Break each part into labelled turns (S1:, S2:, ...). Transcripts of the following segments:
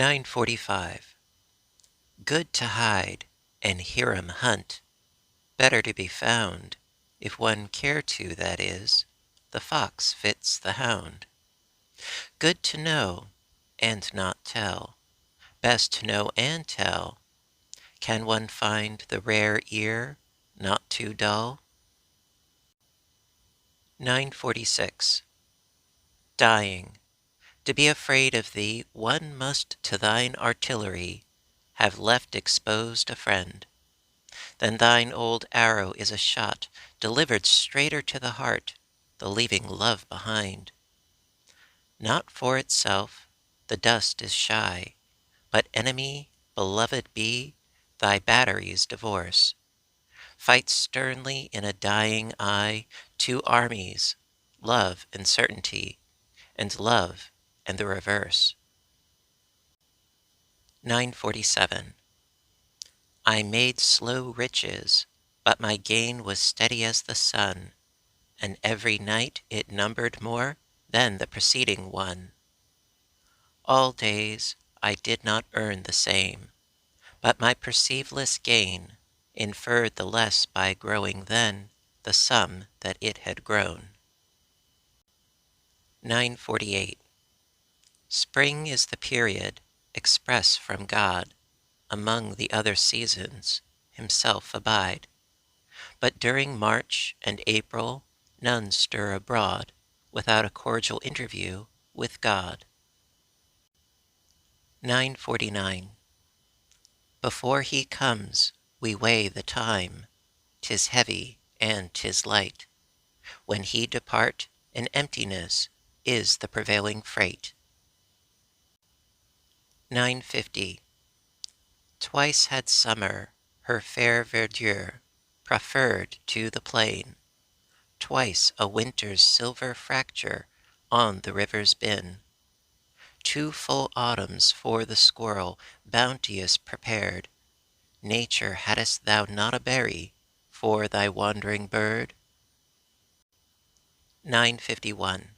S1: 9:45. Good to hide and hear 'em hunt, better to be found, if one care to, that is, the fox fits the hound. Good to know and not tell, best to know and tell. Can one find the rare ear not too dull? 9:46. Dying. To be afraid of thee, one must to thine artillery have left exposed a friend. Then thine old arrow is a shot delivered straighter to the heart, the leaving love behind. Not for itself, the dust is shy, but enemy, beloved be, thy battery's divorce. Fight sternly in a dying eye two armies, love and certainty, and love and the reverse. 9:47. I made slow riches, but my gain was steady as the sun, and every night it numbered more than the preceding one. All days I did not earn the same, but my perceiveless gain inferred the less by growing then the sum that it had grown. 9:48. Spring is the period express from God, among the other seasons himself abide. But during March and April none stir abroad without a cordial interview with God. 9:49. Before he comes, we weigh the time. 'Tis heavy and 'tis light. When he depart, an emptiness is the prevailing freight. 9:50. Twice had summer her fair verdure proffered to the plain. Twice a winter's silver fracture on the rivers been. Two full autumns for the squirrel bounteous prepared. Nature, hadst thou not a berry for thy wandering bird? 9:51.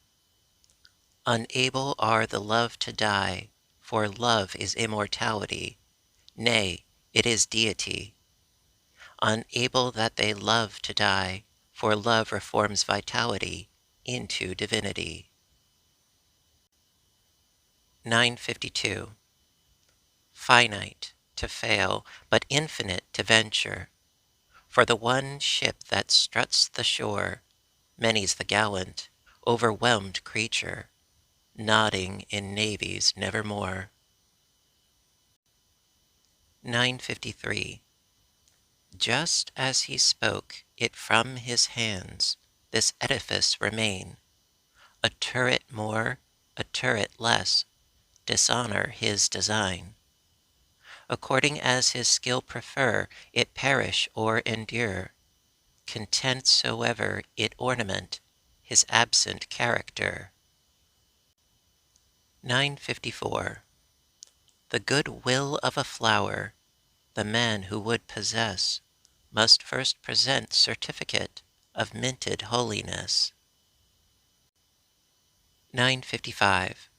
S1: Unable are the love to die, for love is immortality, nay, it is deity. Unable that they love to die, for love reforms vitality into divinity. 9:52. Finite to fail, but infinite to venture. For the one ship that struts the shore, many's the gallant, overwhelmed creature, nodding in navies nevermore. 9:53. Just as he spoke it from his hands, this edifice remain. A turret more, a turret less, dishonor his design. According as his skill prefer, it perish or endure, content soever it ornament his absent character. 9:54. The good will of a flower, the man who would possess, must first present certificate of minted holiness. 9:55.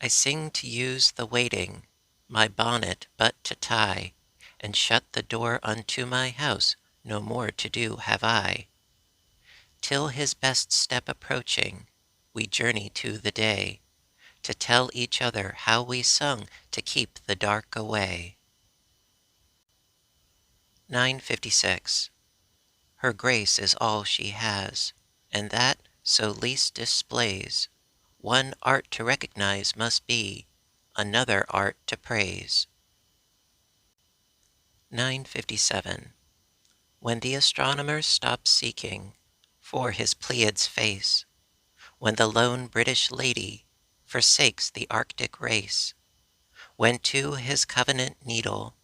S1: I sing to use the waiting, my bonnet but to tie, and shut the door unto my house, no more to do have I. Till his best step approaching, we journey to the day, to tell each other how we sung to keep the dark away. 9:56. Her grace is all she has, and that so least displays. One art to recognize must be, another art to praise. 9:57. When the astronomer stops seeking for his Pleiad's face, when the lone British lady forsakes the Arctic race, when to his covenant needle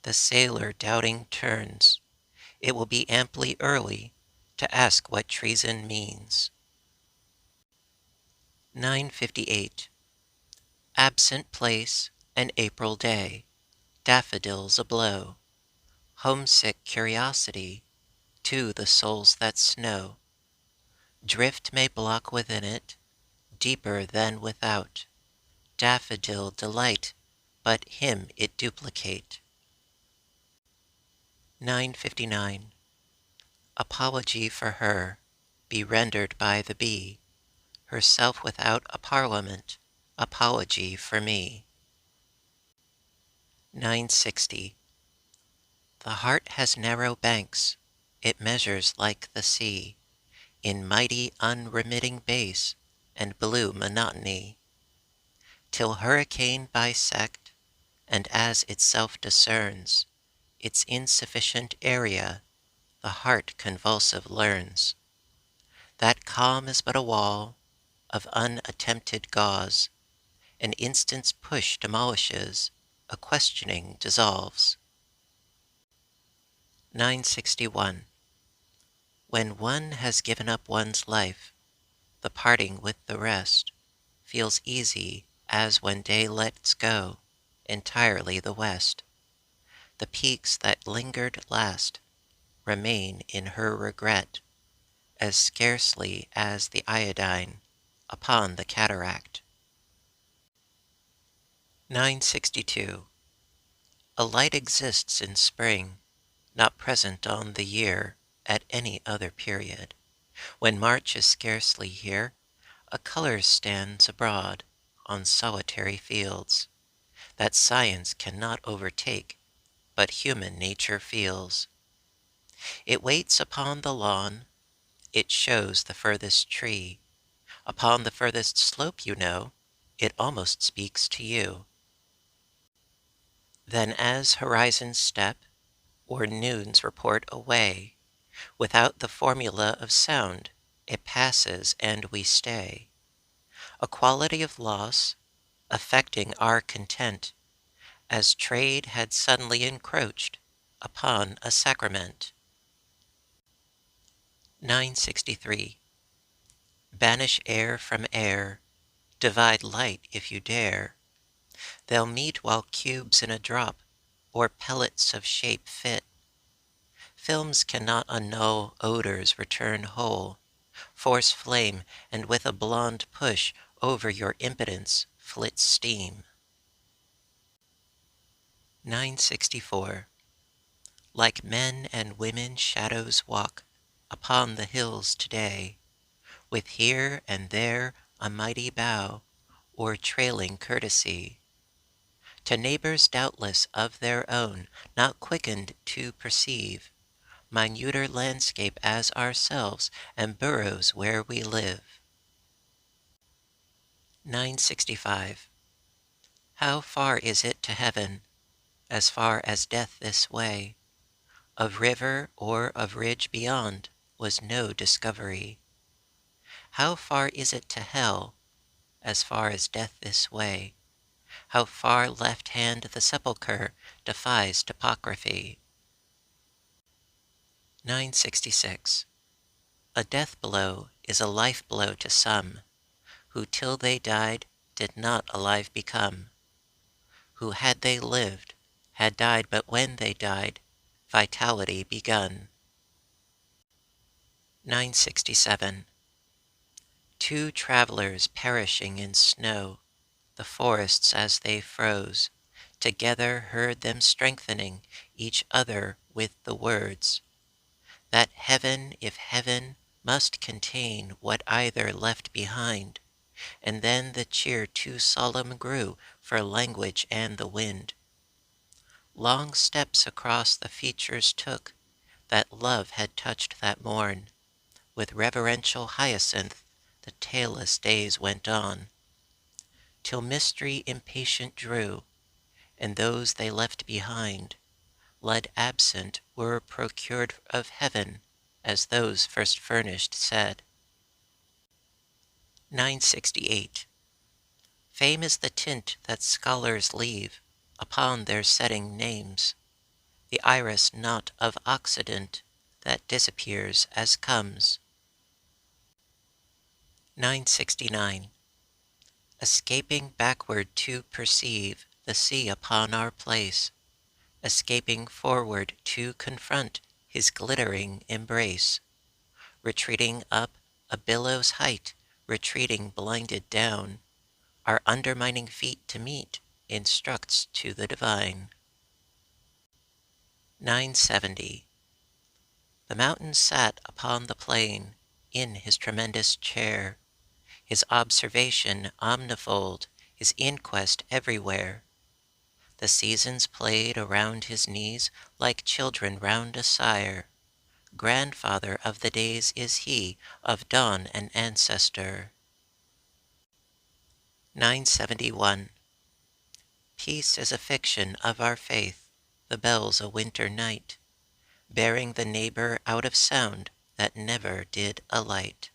S1: the sailor doubting turns, it will be amply early to ask what treason means. 9:58. Absent place, an April day, daffodils ablow, homesick curiosity to the souls that snow. Drift may block within it, deeper than without, daffodil delight but him it duplicate. 959. Apology for her be rendered by the bee, herself without a parliament, apology for me. 960. The heart has narrow banks, it measures like the sea, in mighty unremitting base and blue monotony, till hurricane bisect, and as itself discerns its insufficient area, the heart convulsive learns. That calm is but a wall of unattempted gauze, an instant's push demolishes, a questioning dissolves. 961. When one has given up one's life, the parting with the rest feels easy as when day lets go entirely the west. The peaks that lingered last remain in her regret, as scarcely as the iodine upon the cataract. 962. A light exists in spring, not present on the year at any other period. When March is scarcely here, a color stands abroad on solitary fields, that science cannot overtake, but human nature feels. It waits upon the lawn, it shows the furthest tree. Upon the furthest slope, you know, it almost speaks to you. Then as horizons step, or noon's report away, without the formula of sound, it passes and we stay. A quality of loss, affecting our content, as trade had suddenly encroached upon a sacrament. 963. Banish air from air, divide light if you dare. They'll meet while cubes in a drop, or pellets of shape fit. Films cannot annul odors return whole. Force flame, and with a blonde push over your impotence flits steam. 964. Like men and women shadows walk upon the hills today, with here and there a mighty bow, or trailing courtesy. To neighbors doubtless of their own, not quickened to perceive minuter landscape as ourselves, and burrows where we live. 965. How far is it to heaven, as far as death this way? Of river or of ridge beyond was no discovery. How far is it to hell, as far as death this way? How far left hand the sepulchre defies topography. 966. A death blow is a life blow to some, who till they died did not alive become, who had they lived, had died but when they died, vitality begun. 967. Two travelers perishing in snow, the forests as they froze, together heard them strengthening each other with the words, that heaven, if heaven, must contain what either left behind. And then the cheer too solemn grew for language and the wind. Long steps across the features took that love had touched that morn. With reverential hyacinth the tailless days went on, till mystery impatient drew, and those they left behind, led absent, were procured of heaven, as those first furnished said. 968. Fame is the tint that scholars leave upon their setting names, the iris not of Occident that disappears as comes. 969. Escaping backward to perceive the sea upon our place, escaping forward to confront his glittering embrace, retreating up a billow's height, retreating blinded down, our undermining feet to meet instructs to the divine. 970. The mountain sat upon the plain in his tremendous chair, his observation omnifold, his inquest everywhere. The seasons played around his knees like children round a sire. Grandfather of the days is he, of dawn an ancestor. 971. Peace is a fiction of our faith, the bells a winter night, bearing the neighbor out of sound that never did alight.